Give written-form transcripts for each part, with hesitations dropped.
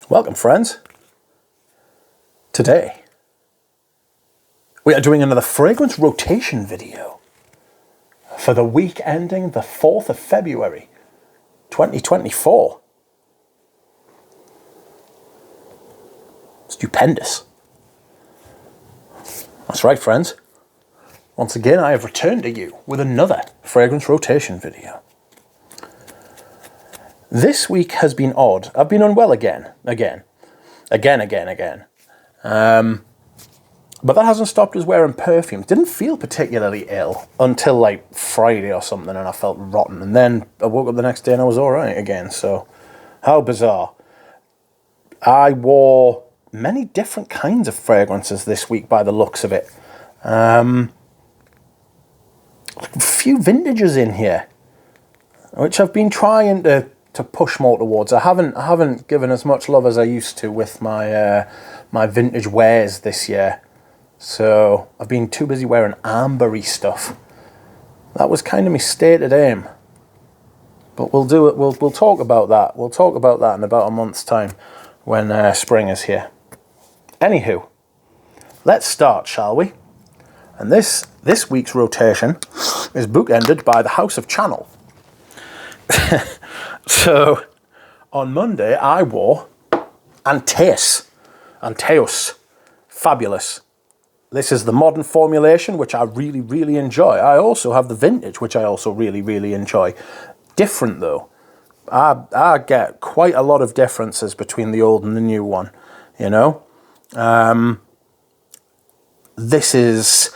Welcome, friends. Today, we are doing another fragrance rotation video for the week ending the 4th of February, 2024. Stupendous. That's right, friends. Once again, I have returned to you with another fragrance rotation video. This week has been odd. I've been unwell again. But that hasn't stopped us wearing perfume. Didn't feel particularly ill until like Friday or something, and I felt rotten. And then I woke up the next day and I was all right again. So, how bizarre. I wore many different kinds of fragrances this week by the looks of it. A few vintages in here, which I've been trying to push more towards. I haven't given as much love as I used to with my my vintage wares this year. So I've been too busy wearing ambery stuff. That was kind of my stated aim. But we'll do it. We'll talk about that. We'll talk about that in about a month's time when spring is here. Anywho, let's start, shall we? And this week's rotation is bookended by the House of Channel. So, on Monday, I wore Antaeus. Fabulous. This is the modern formulation, which I really, really enjoy. I also have the vintage, which I also really, really enjoy. Different, though. I get quite a lot of differences between the old and the new one, you know? This is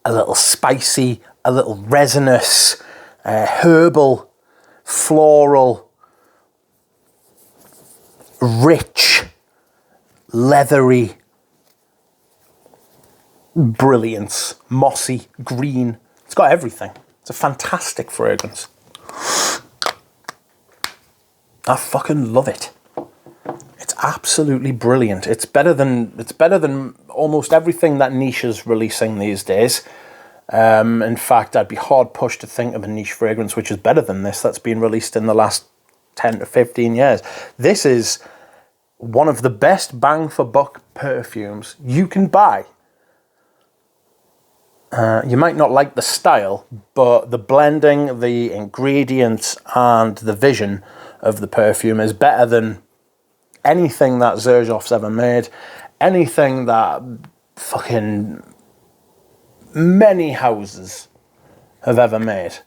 a little spicy, a little resinous, herbal, floral, rich, leathery, brilliance, mossy, green. It's got everything. It's a fantastic fragrance. I fucking love it. It's absolutely brilliant. It's better than almost everything that niche is releasing these days. In fact, I'd be hard pushed to think of a niche fragrance which is better than this that's been released in the last 10 to 15 years. This is one of the best bang for buck perfumes you can buy. You might not like the style, but the blending, the ingredients, and the vision of the perfume is better than anything that Giorgio's ever made, anything that fucking many houses have ever made.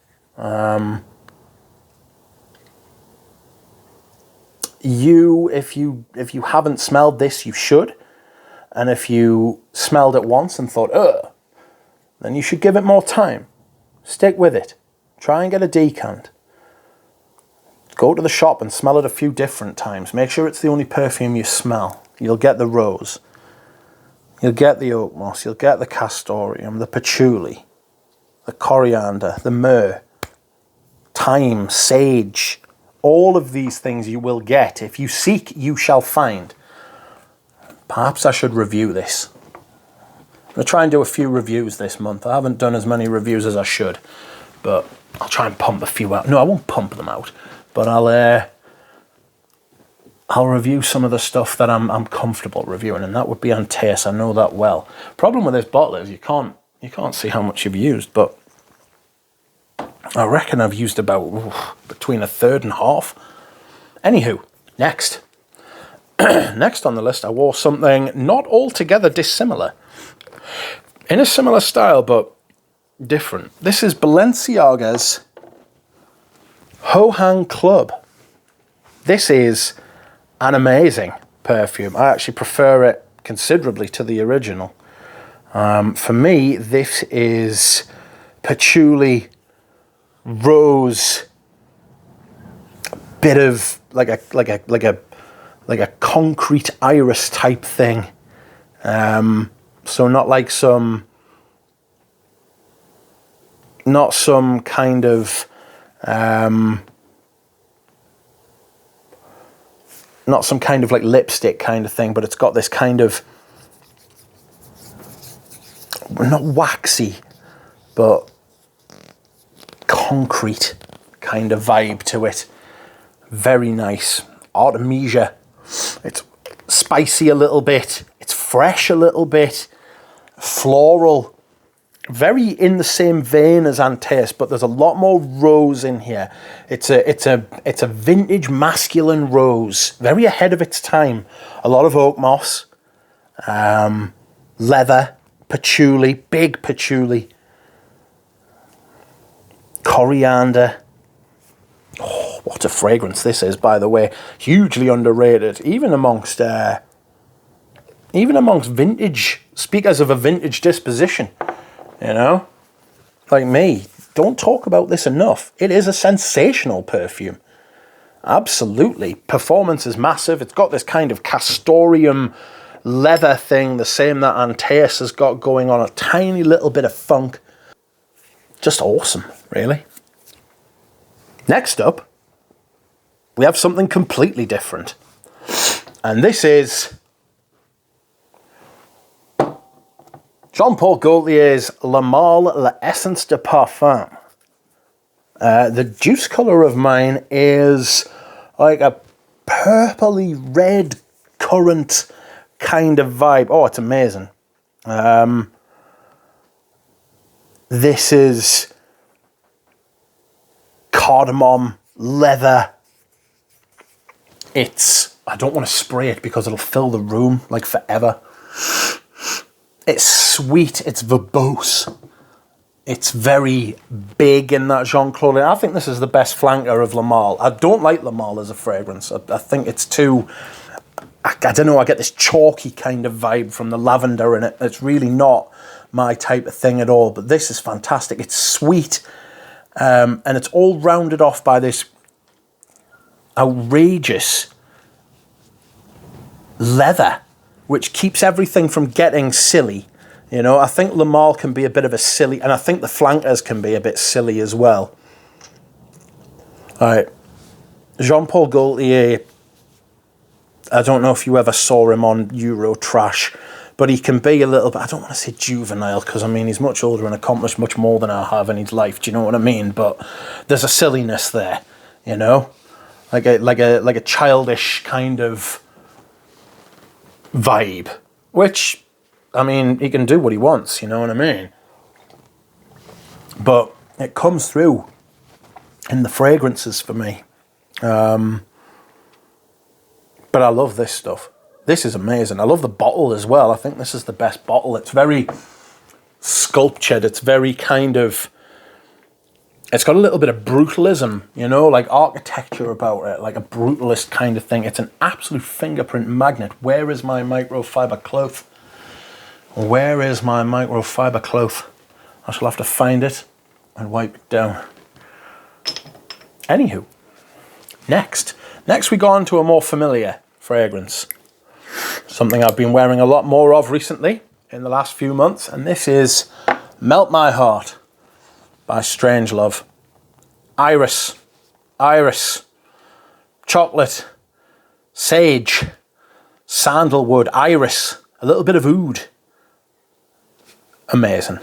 If you haven't smelled this, you should. And if you smelled it once and thought, then you should give it more time. Stick with it. Try and get a decant. Go to the shop and smell it a few different times. Make sure it's the only perfume you smell. You'll get the rose. You'll get the oak moss, you'll get the castoreum, the patchouli, the coriander, the myrrh, thyme, sage. All of these things you will get. If you seek, you shall find. Perhaps I should review this. I'm going to try and do a few reviews this month. I haven't done as many reviews as I should, but I'll try and pump a few out. No, I won't pump them out, but I'll review some of the stuff that I'm comfortable reviewing, and that would be Antaeus. I know that well. Problem with this bottle is you can't see how much you've used, but I reckon I've used about between a third and half. Anywho, next. Next on the list, I wore something not altogether dissimilar. In a similar style, but different. This is Balenciaga's Ho Hang Club. This is an amazing perfume. I actually prefer it considerably to the original. For me, this is patchouli, rose, a bit of like a concrete iris type thing. So not like not some kind of not some kind of like lipstick kind of thing, but it's got this kind of not waxy, but concrete kind of vibe to it. Very nice. Artemisia It's spicy a little bit. It's fresh a little bit. Floral. Very in the same vein as Antaeus, but there's a lot more rose in here. It's a vintage masculine rose, very ahead of its time. A lot of oak moss, leather, patchouli, big patchouli, coriander. Oh, what a fragrance this is, by the way. Hugely underrated, even amongst vintage speakers of a vintage disposition. You know, like me, don't talk about this enough. It is a sensational perfume. Absolutely. Performance is massive. It's got this kind of castoreum leather thing, the same that Antaeus has got going on, a tiny little bit of funk. Just awesome, really. Next up, we have something completely different. And this is Jean-Paul Gaultier's Le Male L'Essence de Parfum. The juice colour of mine is like a purpley red currant kind of vibe. Oh, it's amazing. This is cardamom, leather. I don't want to spray it because it'll fill the room like forever. It's sweet, it's verbose. It's very big in that Jean-Claude. I think this is the best flanker of Le Male. I don't like Le Male as a fragrance. I think it's too, I don't know, I get this chalky kind of vibe from the lavender in it. It's really not my type of thing at all, but this is fantastic. It's sweet, and it's all rounded off by this outrageous leather, which keeps everything from getting silly. You know, I think Le Male can be a bit of a silly, and I think the flankers can be a bit silly as well. All right, Jean-Paul Gaultier, I don't know if you ever saw him on Eurotrash, but he can be a little bit, I don't want to say juvenile, because I mean, he's much older and accomplished much more than I have in his life, do you know what I mean? But there's a silliness there, you know? Like a childish kind of vibe, which, I mean, he can do what he wants, you know what I mean? But it comes through in the fragrances for me. But I love this stuff. This is amazing. I love the bottle as well. I think this is the best bottle. It's very sculptured. It's very kind of, it's got a little bit of brutalism, you know, like architecture about it, like a brutalist kind of thing. It's an absolute fingerprint magnet. Where is my microfiber cloth? Where is my microfiber cloth? I shall have to find it and wipe it down. Anywho, next we go on to a more familiar fragrance. Something I've been wearing a lot more of recently in the last few months, and this is Melt My Heart by Strangelove. Iris, chocolate, sage, sandalwood, iris, a little bit of oud. Amazing.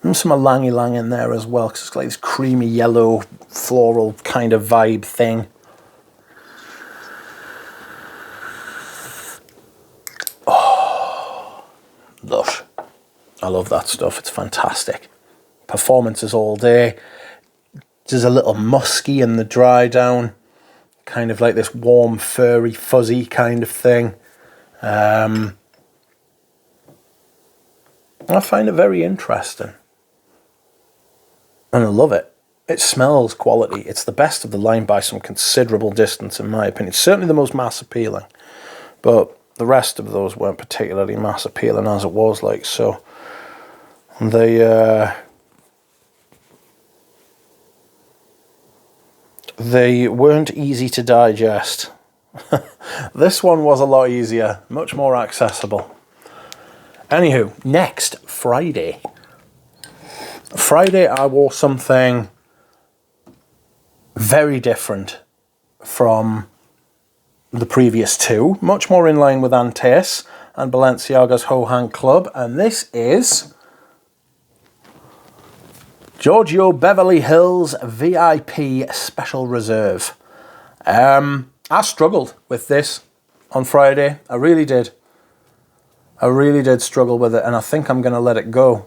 And some ylang ylang in there as well, because it's like this creamy yellow floral kind of vibe thing. Oh, lush. I love that stuff. It's fantastic. Performances all day. There's a little musky in the dry down, kind of like this warm, furry, fuzzy kind of thing. I find it very interesting. And I love it. It smells quality. It's the best of the line by some considerable distance, in my opinion. It's certainly the most mass appealing. But the rest of those weren't particularly mass appealing as it was like, so they weren't easy to digest. This one was a lot easier, much more accessible. Anywho, next Friday. Friday I wore something very different from the previous two, much more in line with Antaeus and Balenciaga's Ho-Hang Club, and this is Giorgio Beverly Hills VIP Special Reserve. I struggled with this on Friday. I really did. I really did struggle with it, and I think I'm going to let it go.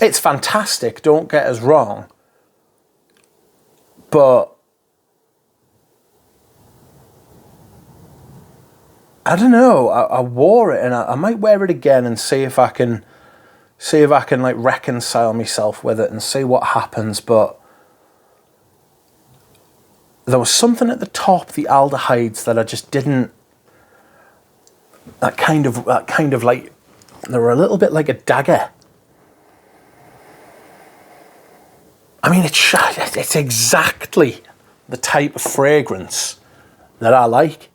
It's fantastic, don't get us wrong. But I don't know. I wore it, and I might wear it again and see if I can like reconcile myself with it and see what happens. But there was something at the top, the aldehydes, that I just didn't. That kind of like, they were a little bit like a dagger. I mean, it's exactly the type of fragrance that I like.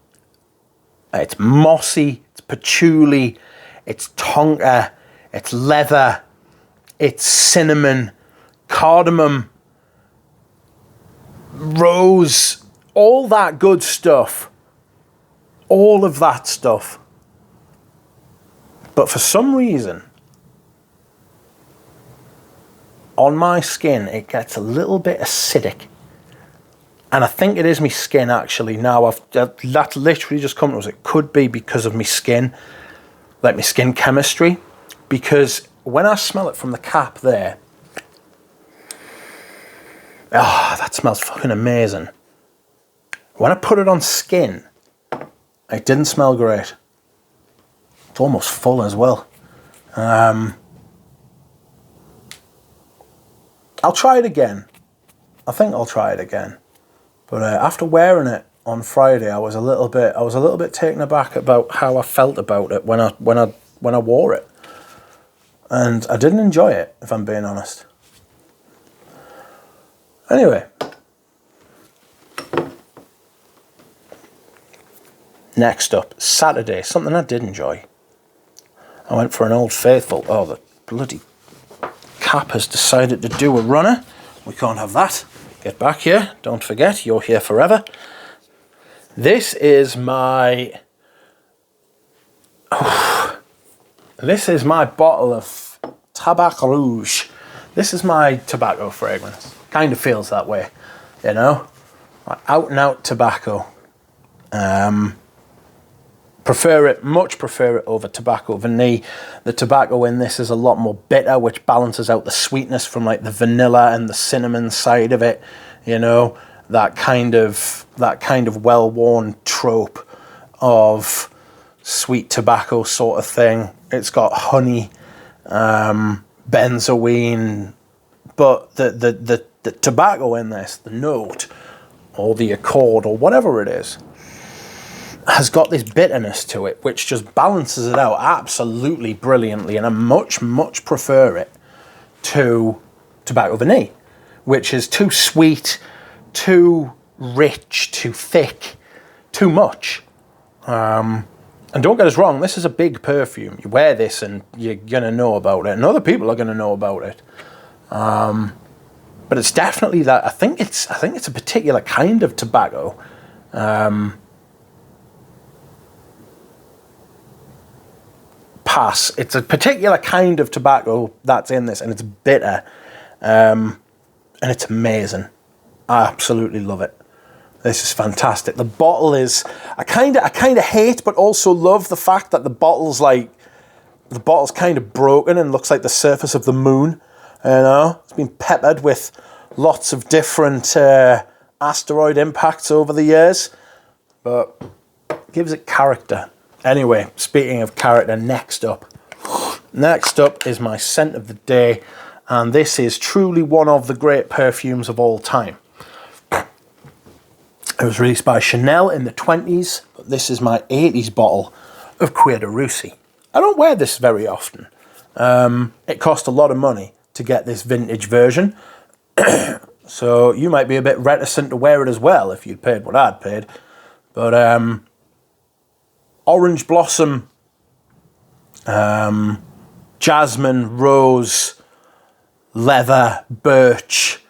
It's mossy, it's patchouli, it's tonka, it's leather, it's cinnamon, cardamom, rose, all that good stuff. All of that stuff. But for some reason, on my skin, it gets a little bit acidic. And I think it is my skin, actually. Now, that's literally just come to us. It could be because of my skin, like my skin chemistry. Because when I smell it from the cap there, that smells fucking amazing. When I put it on skin, it didn't smell great. It's almost full as well. I'll try it again. I think I'll try it again. But after wearing it on Friday, I was a little bit taken aback about how I felt about it when I wore it, and I didn't enjoy it, if I'm being honest. Anyway, next up, Saturday, something I did enjoy. I went for an Old Faithful. Oh, the bloody cap has decided to do a runner. We can't have that. Get back here. Don't forget, you're here forever. This is my... this is my bottle of Tobac Rouge. This is my tobacco fragrance. Kind of feels that way, you know? Like out and out tobacco. Much prefer it over tobacco vanille. The tobacco in this is a lot more bitter, which balances out the sweetness from like the vanilla and the cinnamon side of it. You know, that kind of well-worn trope of sweet tobacco sort of thing. It's got honey, benzoine, but the tobacco in this, the note or the accord or whatever it is, has got this bitterness to it, which just balances it out absolutely brilliantly, and I much prefer it to tobacco vanille, which is too sweet, too rich, too thick, too much. And don't get us wrong, this is a big perfume. You wear this and you're gonna know about it, and other people are gonna know about it. But it's definitely that. I think it's a particular kind of tobacco. Pass. It's a particular kind of tobacco that's in this, and it's bitter, and it's amazing. I absolutely love it. This is fantastic. The bottle is, I kind of hate, but also love the fact that the bottle's kind of broken and looks like the surface of the moon. You know, it's been peppered with lots of different asteroid impacts over the years, but gives it character. Anyway, speaking of character, next up is my scent of the day, and this is truly one of the great perfumes of all time. It was released by Chanel in the 20s, but this is my 80s bottle of Cuir de Russie. I don't wear this very often. It cost a lot of money to get this vintage version, so you might be a bit reticent to wear it as well if you'd paid what I'd paid, but orange blossom, jasmine, rose, leather, birch,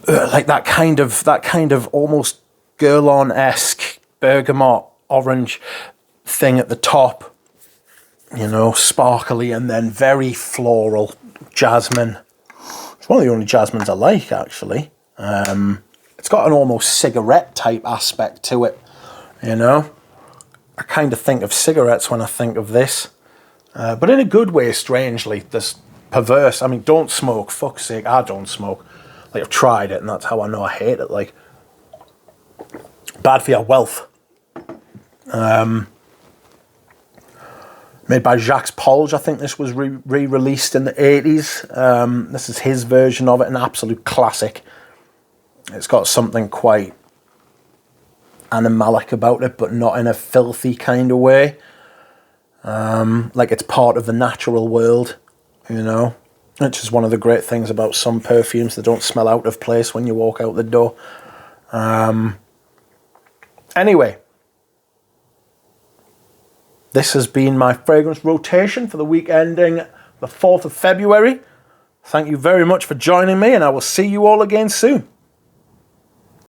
like that kind of almost Guerlain-esque bergamot orange thing at the top, you know, sparkly, and then very floral jasmine. It's one of the only jasmines I like, actually. It's It's got an almost cigarette type aspect to it, you know. I kind of think of cigarettes when I think of this. But in a good way, strangely. This perverse. I mean, don't smoke. Fuck's sake, I don't smoke. Like, I've tried it, and that's how I know I hate it. Like, bad for your wealth. Made by Jacques Polge. I think this was re-released in the 80s. This is his version of it, an absolute classic. It's got something quite animalic about it, but not in a filthy kind of way. Like it's part of the natural world, you know, which is one of the great things about some perfumes. They don't smell out of place when you walk out the door. Anyway, this has been my fragrance rotation for the week ending the 4th of February. Thank you very much for joining me, and I will see you all again soon.